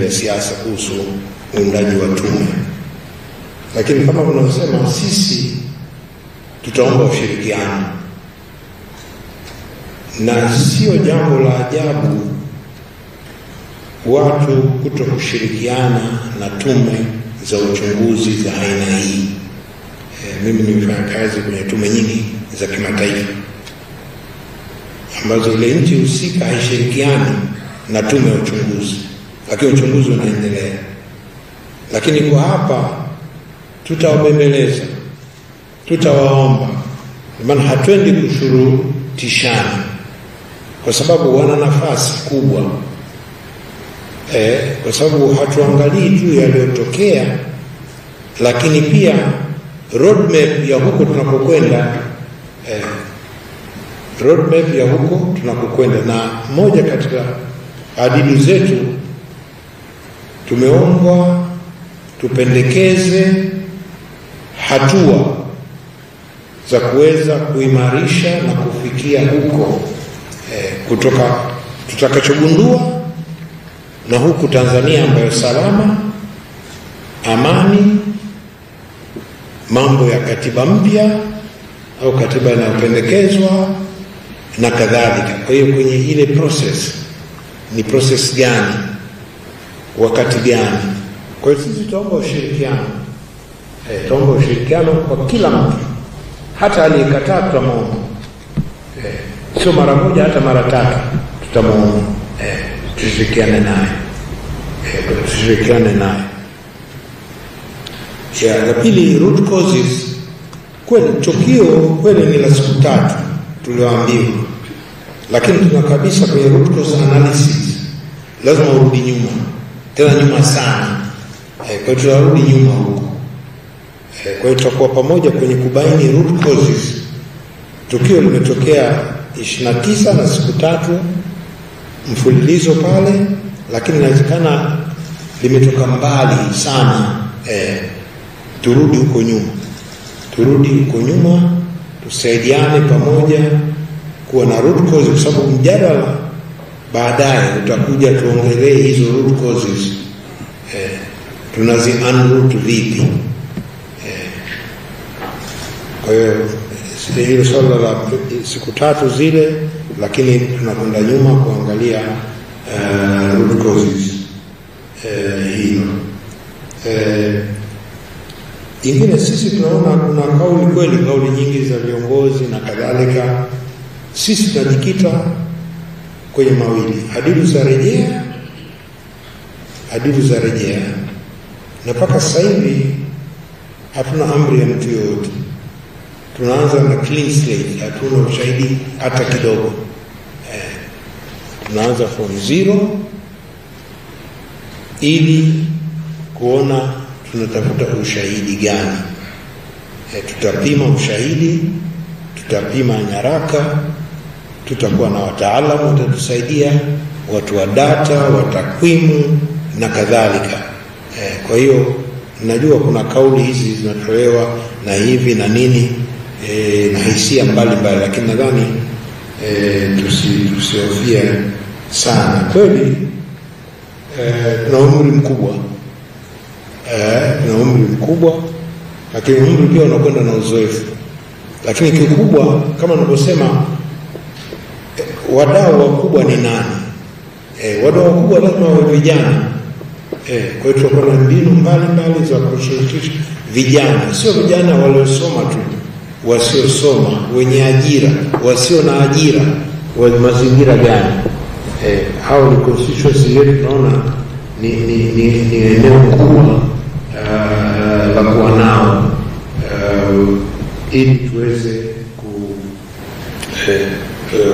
vya siasa kuhusu uundaji wa tume. Lakini kama unavyosema, sisi tutaomba ushirikiano, na sio jambo la ajabu watu kuto kushirikiana na tume za uchunguzi za aina hii. Mimi nimefanya kazi kwenye tume nyingi za kimataifa ambazo ile nchi husika haishirikiani na tume ya uchunguzi, lakini uchunguzi unaendelea. Lakini kwa hapa tutawabembeleza, tutawaomba, maana hatuendi kushurutishana, kwa sababu wana nafasi kubwa. Kwa sababu hatuangalii tu yaliyotokea, lakini pia roadmap ya huko tunapokwenda, na moja katika adili zetu tumeombwa tupendekeze hatua za kuweza kuimarisha na kufikia huko, kutoka tutakachogundua na huku Tanzania ambayo salama, amani, mambo ya katiba mpya au katiba inayopendekezwa na kadhalika. Kwa hiyo kwenye ile process, ni process gani, wakati gani? Kwa hiyo sisi tutaomba ushirikiano, tutaomba ushirikiano kwa kila mtu, hata aliyekataa tutamwomba, sio mara moja, hata mara tatu tutamwomba, tushirikiane naye. La pili, root causes. Kweli tukio kweli ni la siku 3 tulioambiwa, lakini tuna kabisa kwenye root cause analysis lazima urudi nyuma, tena nyuma sana. Kwa hiyo tutarudi nyuma huko. Kwa hiyo tutakuwa pamoja kwenye kubaini root causes. Tukio limetokea 29 na siku 3 mfululizo pale, lakini inawezekana limetoka mbali sana. Turudi huko nyuma, tusaidiane pamoja kuwa na root causes, kwa sababu mjadala baadaye utakuja tuongelee hizo root causes, tunazi unroot vipi. Kwa hiyo hilo swala la siku 3 zile, lakini tunakwenda nyuma kuangalia root causes hilo. Ingine, sisi tunaona kuna kauli nyingi za viongozi na kadhalika. Sisi tunajikita kwenye mawili, hadidu za rejea, na mpaka sasa hivi hatuna amri ya mtu yoyote. Tunaanza na clean slate, hatuna ushahidi hata kidogo. Tunaanza from zero ili kuona tunatafuta ushahidi gani. Tutapima ushahidi, tutapima nyaraka, tutakuwa na wataalamu watatusaidia, watu wa data, wa takwimu na kadhalika. Kwa hiyo najua kuna kauli hizi zinatolewa na hivi na nini, na hisia mbalimbali, lakini nadhani tusihofie sana. Kweli tuna umri mkubwa, lakini umri pia unakwenda na uzoefu. Lakini kikubwa kama ninavyosema, wadau wakubwa ni nani? Wadau wakubwa lazima wawe vijana. Kwa hiyo tutakuwa na mbinu mbalimbali za kushirikisha vijana, sio vijana waliosoma tu, wasiosoma, wenye ajira, wasio na ajira, wa mazingira gani. Hao ni constituency yetu, tunaona ni eneo kubwa la kuwa nao, ili tuweze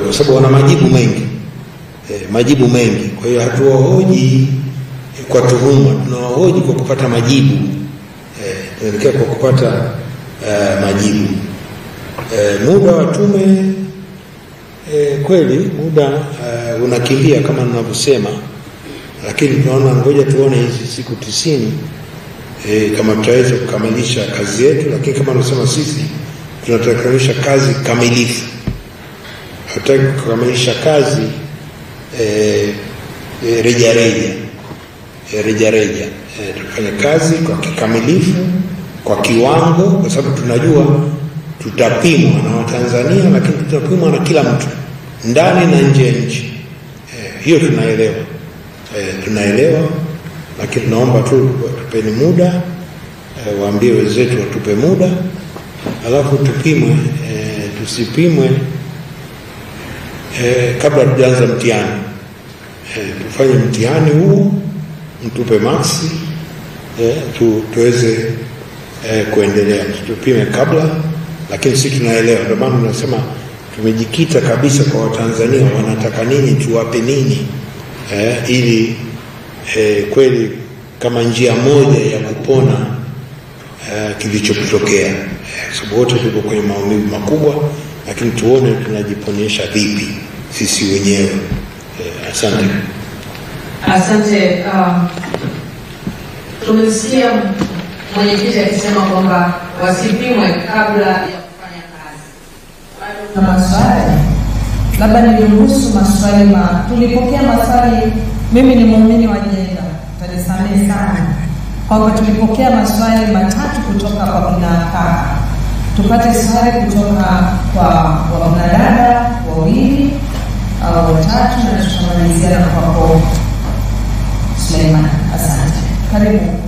kwa sababu wana majibu mengi. Kwa hiyo hatuwahoji kwa tuhuma, tunawahoji kwa kupata majibu. Tunaelekea kwa kupata majibu. Muda wa tume kweli muda unakimbia kama ninavyosema, lakini tunaona ngoja tuone hizi siku 90 kama tutaweza kukamilisha kazi yetu. Lakini kama tunasema sisi tunataka kukamilisha kazi kamilifu, hatutaki kukamilisha kazi reja. reja. Tufanye kazi kwa kikamilifu, kwa kiwango, kwa sababu tunajua tutapimwa na Watanzania, lakini tutapimwa na kila mtu ndani na nje ya nchi. Hiyo tunaelewa, lakini naomba tu tupeni muda, waambie wenzetu watupe muda, alafu tupimwe. Tusipimwe kabla tujaanza mtihani. Tufanye mtihani huo, mtupe maksi, tuweze kuendelea. Tupime kabla, lakini sisi tunaelewa. Ndio maana tunasema tumejikita kabisa kwa Watanzania wanataka nini, tuwape nini, ili kweli kama njia moja ya kupona kilichotokea. Sababu wote tuko kwenye maumivu makubwa, lakini tuone tunajiponesha vipi sisi wenyewe. Asante. Asante. Tumesikia mwenyekiti akisema kwamba wasipimwe kabla ya kufanya kazi. Na maswali, labda niruhusu maswali. Tulipokea maswali, mimi ni muumini wa jenda, tanisamehe sana, kwamba tulipokea maswali matatu kutoka kwa kina kaka. Tupate swali kutoka kwa wanadada wawili au watatu, na tutamalizia na kwako Suleiman. Asante. Karibu.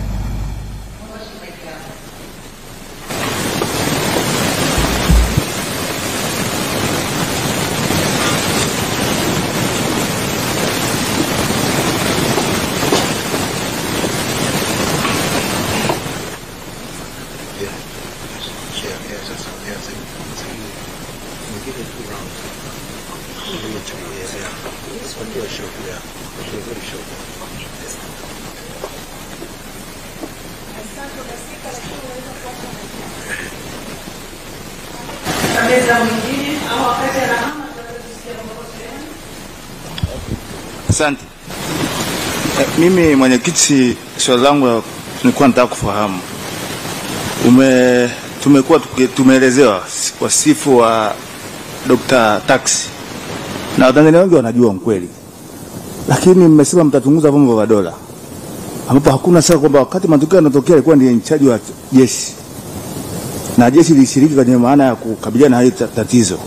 Asante. Mimi mwenyekiti, swali langu nilikuwa nataka kufahamu, tumekuwa tumeelezewa wasifu wa Dr. Tax na Watanzania wengi wanajua ukweli, lakini mmesema mtachunguza vyombo vya dola, ambapo hakuna sasa kwamba wakati matukio yanatokea alikuwa ndiye in charge wa jeshi na jeshi lilishiriki kwenye maana ya kukabiliana na hili tatizo.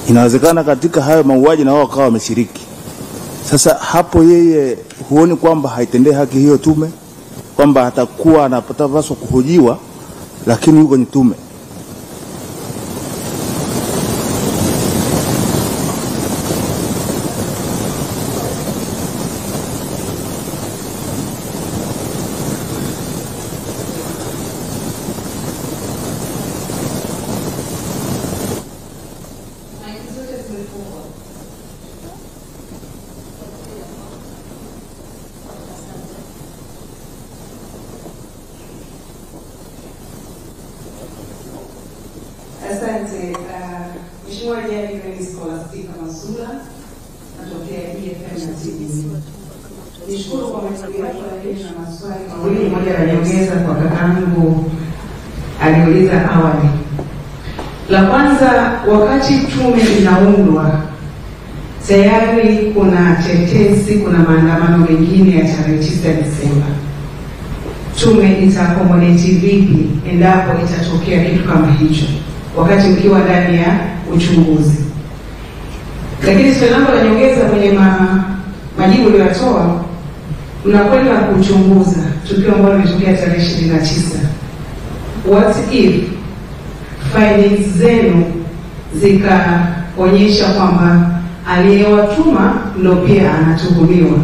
Inawezekana katika hayo mauaji na wao wakawa wameshiriki. Sasa hapo yeye huoni kwamba haitendei haki hiyo tume, kwamba atakuwa anapaswa kuhojiwa lakini yuko kwenye tume? Asante. Mheshimiwa Jaji Rais Scholastica Masula, natokea EFM na TBC. Nishukuru kwa majibu yako na maswali mawili, moja la nyongeza kwa kakangu aliuliza awali. La kwanza, wakati tume inaundwa tayari kuna tetesi, kuna maandamano mengine ya tarehe 9 Desemba. Tume itakomodeti vipi endapo itatokea kitu kama hicho wakati mkiwa ndani ya uchunguzi? Lakini swali langu la nyongeza kwenye majibu uliyotoa, mnakwenda kuchunguza tukio ambalo limetokea tarehe 29. What if findings zenu zikaonyesha kwamba aliyewatuma ndio pia anatuhumiwa?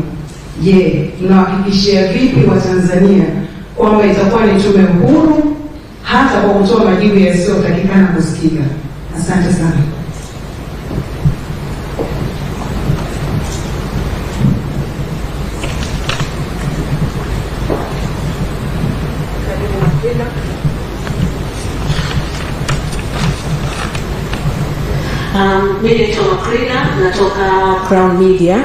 Je, mnahakikishia vipi wa Tanzania kwamba itakuwa ni tume huru hata kwa kutoa majibu yasiyotakikana kusikika? Asante sana. Mimi ni Makrina, natoka Crown Media.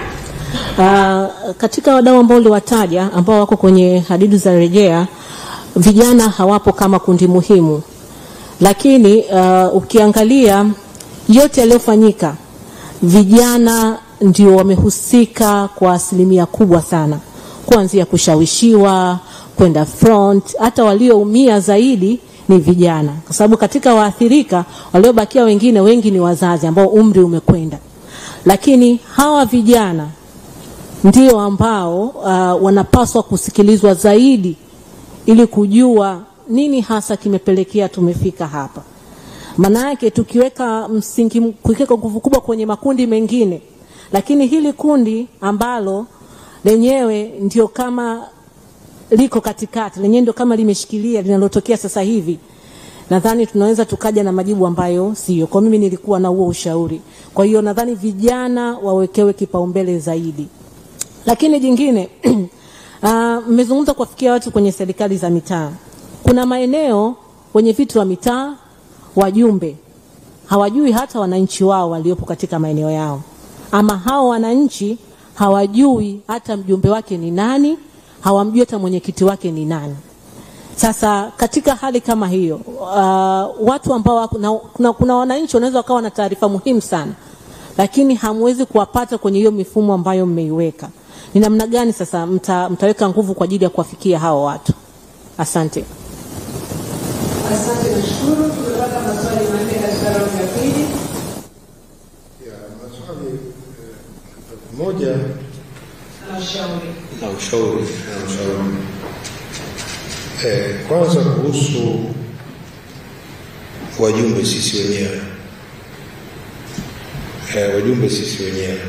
Katika wadau ambao uliwataja ambao wako kwenye hadidu za rejea, vijana hawapo kama kundi muhimu, lakini ukiangalia yote yaliyofanyika, vijana ndio wamehusika kwa asilimia kubwa sana. kuanzia kushawishiwa kwenda front. Hata walioumia zaidi ni vijana, kwa sababu katika waathirika waliobakia wengine wengi ni wazazi ambao umri umekwenda, lakini hawa vijana ndio ambao wanapaswa kusikilizwa zaidi ili kujua nini hasa kimepelekea tumefika hapa. Maana yake tukiweka msingi, kuweka nguvu kubwa kwenye makundi mengine, lakini hili kundi ambalo lenyewe ndio kama liko katikati, lenyewe ndio kama limeshikilia linalotokea sasa hivi, nadhani tunaweza tukaja na majibu ambayo sio. Kwa mimi nilikuwa na huo ushauri. Kwa hiyo nadhani vijana wawekewe kipaumbele zaidi. Lakini jingine, mmezungumza kuwafikia watu kwenye serikali za mitaa. Kuna maeneo wenye vitu wa mitaa, wajumbe hawajui hata wananchi wao waliopo katika maeneo yao, ama hao wananchi hawajui hata mjumbe wake ni nani, hawamjui hata mwenyekiti wake ni nani. Sasa katika hali kama hiyo, watu ambao kuna wananchi wanaweza wakawa na taarifa muhimu sana, lakini hamwezi kuwapata kwenye hiyo mifumo ambayo mmeiweka. Ni namna gani sasa mtaweka nguvu kwa ajili ya kuwafikia hao watu? Asante. Asante, nashukuru. Tunapata maswali manne katika raundi ya pili. Maswali moja na ushauri. Kwanza kuhusu wajumbe sisi wenyewe. Wajumbe sisi wenyewe,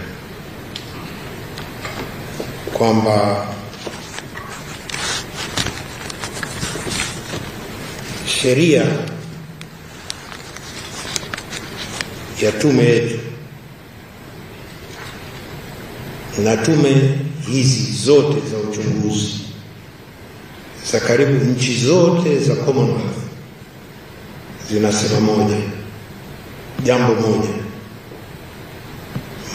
kwamba sheria ya tume yetu na tume hizi zote za uchunguzi za karibu nchi zote za Commonwealth zinasema moja, jambo moja: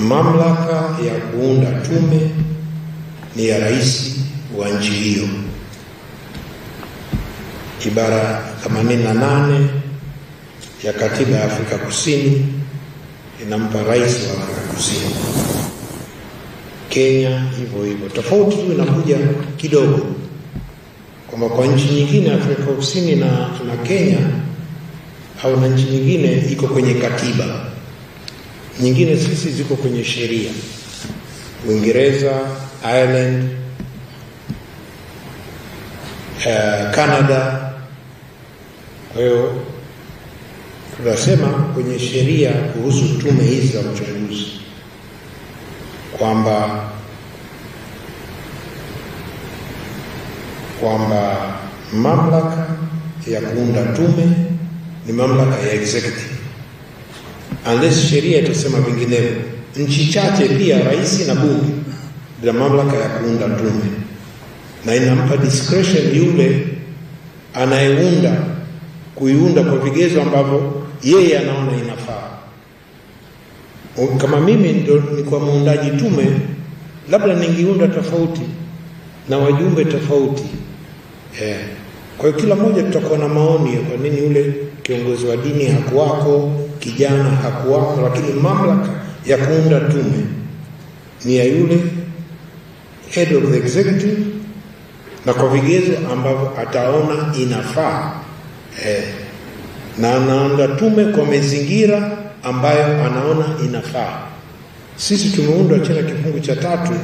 mamlaka ya kuunda tume ni ya rais wa nchi hiyo. Ibara 88 ya katiba ya Afrika Kusini inampa rais wa Afrika Kusini. Kenya hivyo hivyo. Tofauti tu inakuja kidogo, kwamba kwa nchi nyingine Afrika Kusini na Kenya au na nchi nyingine iko kwenye katiba, nyingine sisi ziko kwenye sheria. Uingereza, Ireland, Canada. Kwa hiyo tunasema kwenye sheria kuhusu tume hizi za uchunguzi kwamba mamlaka ya kuunda tume ni mamlaka ya executive, unless sheria itasema vinginevyo. Nchi chache pia rais na bunge bila mamlaka ya kuunda tume, na inampa discretion yule anayeunda kuiunda kwa vigezo ambavyo yeye anaona inafaa. Kama mimi ndio nilikuwa muundaji tume, labda ningeunda tofauti na wajumbe tofauti. Kwa hiyo kila mmoja tutakuwa na maoni kwa nini yule kiongozi wa dini hakuwako, kijana hakuwako, lakini mamlaka ya kuunda tume ni ya yule head of the executive, na kwa vigezo ambavyo ataona inafaa. Na anaunda tume kwa mazingira ambayo anaona inafaa. Sisi tumeundwa chini ya kifungu cha 3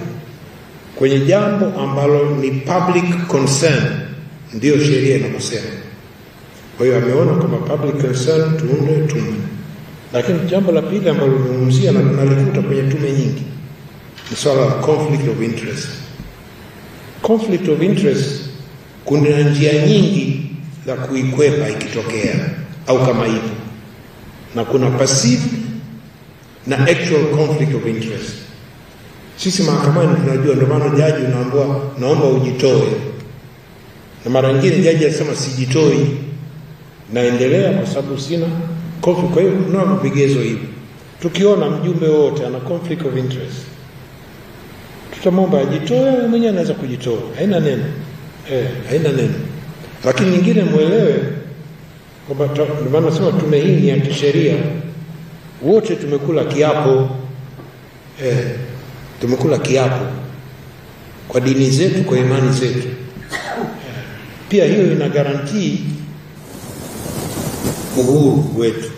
kwenye jambo ambalo ni public concern, ndio sheria inasema. Kwa hiyo ameona kama public concern tuunde tume. Lakini jambo la pili ambalo nimezungumzia na tunalikuta kwenye tume nyingi ni swala la conflict of interest. Conflict of interest kuna njia nyingi za kuikwepa ikitokea au kama ipo, na kuna passive na actual conflict of interest. Sisi mahakamani tunajua, ndio maana jaji unaambiwa naomba ujitoe, na mara nyingine jaji anasema sijitoi, naendelea kwa sababu sina conflict. Kwa hiyo tunao vigezo hivi. Tukiona mjumbe wote ana conflict of interest, tutamwomba ajitoe, mwenyewe anaweza kujitoa, haina neno. Haina neno. Lakini nyingine muelewe kwamba ndio maana nasema tume hii ni ya kisheria. Wote tumekula kiapo. Tumekula kiapo. kwa dini zetu, kwa imani zetu. Pia hiyo ina guarantee uhuru wetu.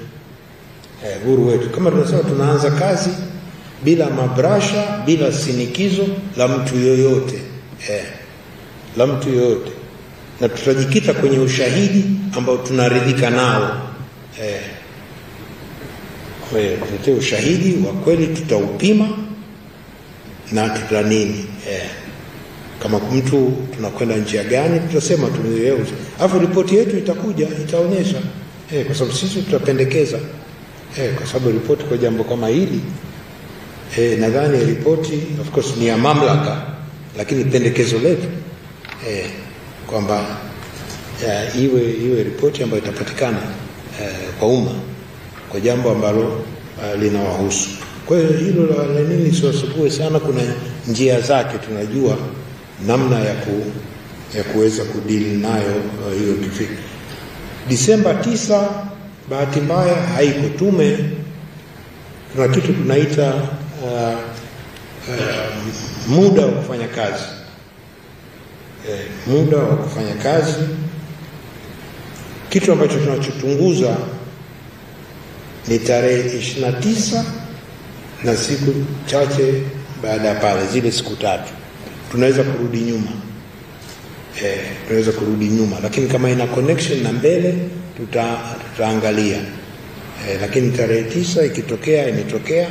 Uhuru wetu. Kama tunasema tunaanza kazi bila mabrasha, bila sinikizo la mtu yoyote. La mtu yoyote. Na tutajikita kwenye ushahidi ambao tunaridhika nao. Tutatee ushahidi wa kweli, tutaupima na tutanini. Kama mtu tunakwenda njia gani, tutasema tumeelewa. Alafu ripoti yetu itakuja, itaonyesha. Kwa sababu sisi tutapendekeza. Kwa sababu ripoti kwa jambo kama hili, nadhani ripoti of course ni ya mamlaka, lakini pendekezo letu kwamba iwe ripoti ambayo itapatikana kwa umma kwa jambo ambalo linawahusu. Kwa hiyo hilo la nini siwasumbue sana, kuna njia zake, tunajua namna ya kuweza kudili nayo hiyo kifika. Disemba 9 bahati mbaya haiko tume. Tuna kitu tunaita muda wa kufanya kazi. Muda wa kufanya kazi, kitu ambacho tunachochunguza ni tarehe 29 na siku chache baada ya pale, zile siku 3 tunaweza kurudi nyuma. Tunaweza kurudi nyuma, lakini kama ina connection na mbele tutaangalia. Lakini tarehe 9 ikitokea, imetokea,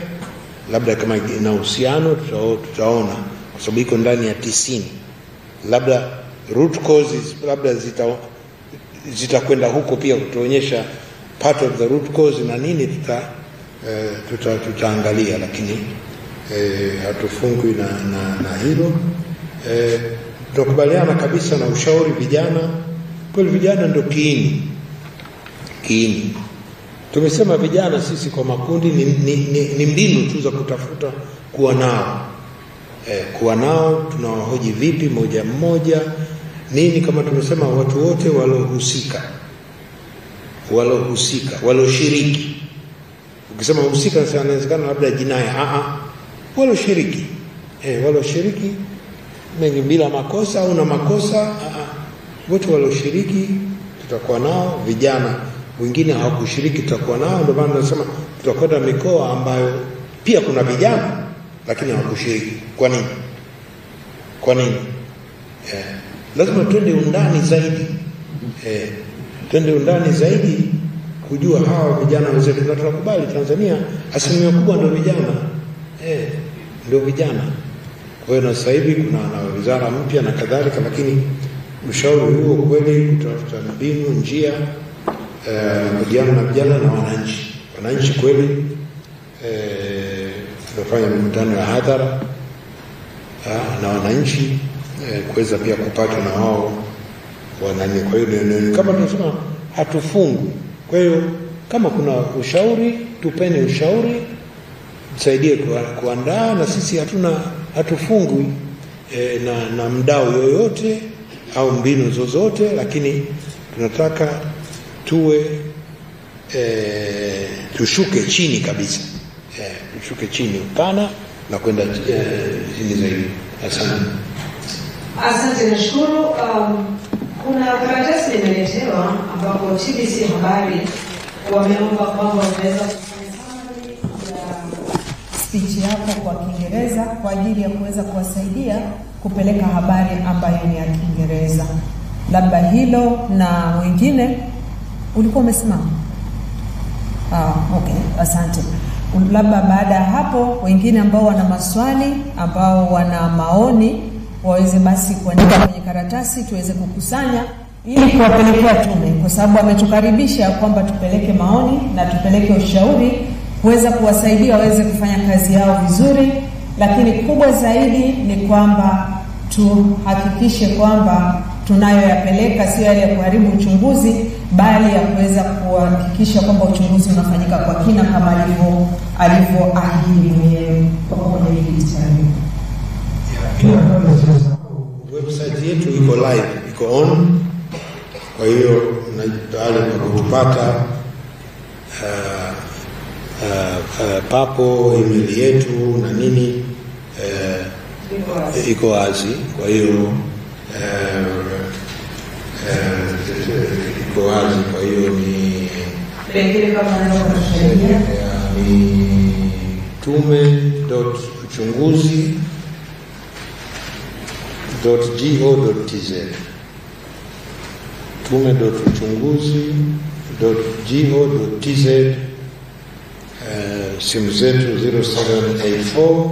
labda kama ina uhusiano tutaona, kwa sababu iko ndani ya 90. Labda root causes labda zitakwenda huko pia kutuonyesha part of the root cause na nini, tutaangalia, lakini hatufungwi na hilo. Tunakubaliana kabisa na ushauri vijana. Kwa vijana ndio kiini. Tumesema vijana sisi kwa makundi ni mbinu tu za kutafuta kuwa nao. Kuwa nao, tunawahoji vipi moja mmoja, nini, kama tumesema watu wote walohusika, waloshiriki. Ukisema husika sasa inawezekana labda jinai, waloshiriki. Waloshiriki mengi bila makosa au na makosa, wote waloshiriki tutakuwa nao. Vijana wengine hawakushiriki tutakuwa nao. Ndio maana tunasema tutakwenda mikoa ambayo pia kuna vijana lakini hawakushiriki. Kwa nini? Lazima twende undani zaidi. Twende undani zaidi kujua hawa vijana wenzetu. Na tunakubali Tanzania asilimia kubwa ndio vijana. Ndio vijana. Kwa hiyo na sasa hivi kuna na wizara mpya na kadhalika, lakini ushauri huo kweli kutafuta mbinu, njia vijana na vijana na wananchi kweli. Tunafanya mikutano ya hadhara na wananchi kuweza pia kupata na wao wanani. Kwa hiyo kama tunasema hatufungu. Kwa hiyo kama kuna ushauri, tupeni ushauri, tusaidie kuandaa, na sisi hatufungwi na mdau yoyote au mbinu zozote, lakini tunataka tushuke chini kabisa. Tushuke chini upana na kwenda chini zaidi. Asante, nashukuru. Kuna karatasi imeletewa ambapo TBC habari wameomba kwamba unaweza kufanya summary ya speech yako kwa Kiingereza kwa ajili ya kuweza kuwasaidia kupeleka habari ambayo ni ya Kiingereza. Labda hilo na wengine ulikuwa umesimama. Okay, asante. Labda baada ya hapo wengine ambao wana maswali, ambao wana maoni, waweze basi kuandika kwenye karatasi tuweze kukusanya ili kuwapelekea tume, kwa sababu ametukaribisha kwamba tupeleke maoni na tupeleke ushauri kuweza kuwasaidia waweze kufanya kazi yao vizuri. Lakini kubwa zaidi ni kwamba tuhakikishe kwamba tunayoyapeleka sio yale ya kuharibu uchunguzi, bali ya kuweza kuhakikisha kwamba uchunguzi unafanyika kwa kina kama alivyoahidi mwenyewe kwa mwenyekiti. Website yetu iko live, iko on. Kwa hiyo pale mnapopata papo email yetu na nini, iko wazi. Kwa hiyo iko wazi. Kwa hiyo ni pengine kama ndio kusaidia ni tume.uchunguzi.go.tz tume.uchunguzi.go.tz. Simu zetu 0784